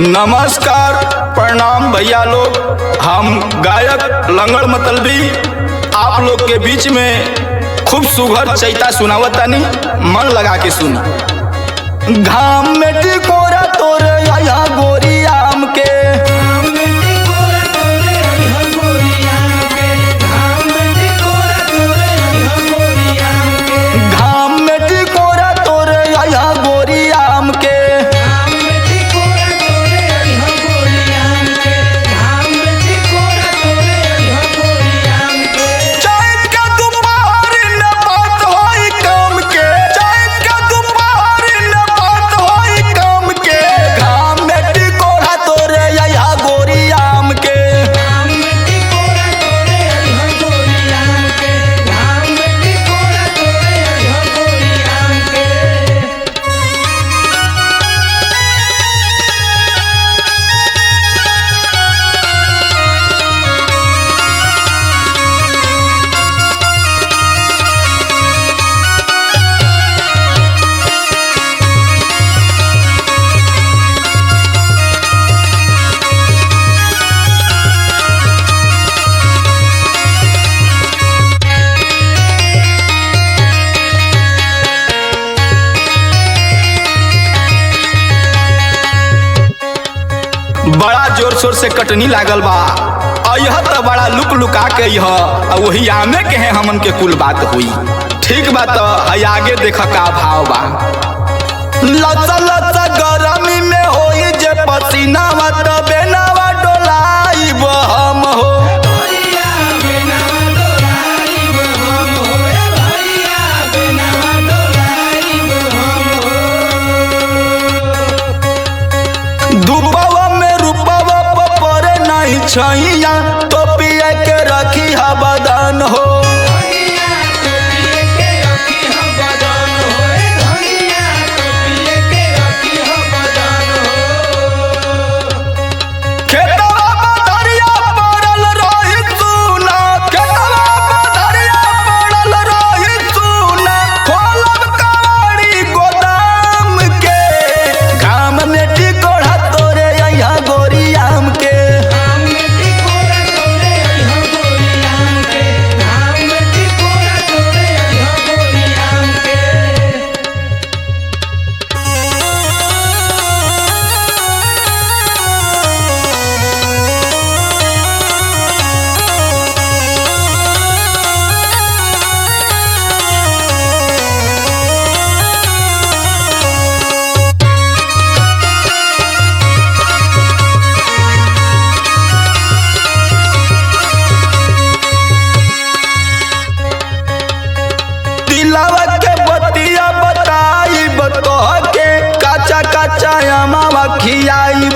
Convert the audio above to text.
नमस्कार प्रणाम भैया लोग। हम गायक लंगड़ मतलबी आप लोग के बीच में खूब सुघर चैता सुनावतानी, मन लगा के सुना। घाम में टिकोरा तोरे आया गोरी आम के, घाम में टिकोरा तोरे आया गोरी आम के, बड़ा जोर शोर से कटनी लागल बा। यह तो बड़ा लुक लुका के यह वही आमे के है हमन के कुल बात हुई। ठीक बा तो आगे देख का भाव बा। लचा लचा गरमी में होई जे पसीना वा तबे नावा डोलाई हम हो, छैया तो पिए के रखी बदन हो, खेतवा पथरिया पड़ल रही सुना, खेतवा पथरिया पड़ल रही सुना, खोलब कवाड़ी गोदाम के, घाम में टिकोड़ा तोरे यहाँ गोरी आम के, दिलावा के बतिया बताई बतो के काचा काचा अमावा खियाई,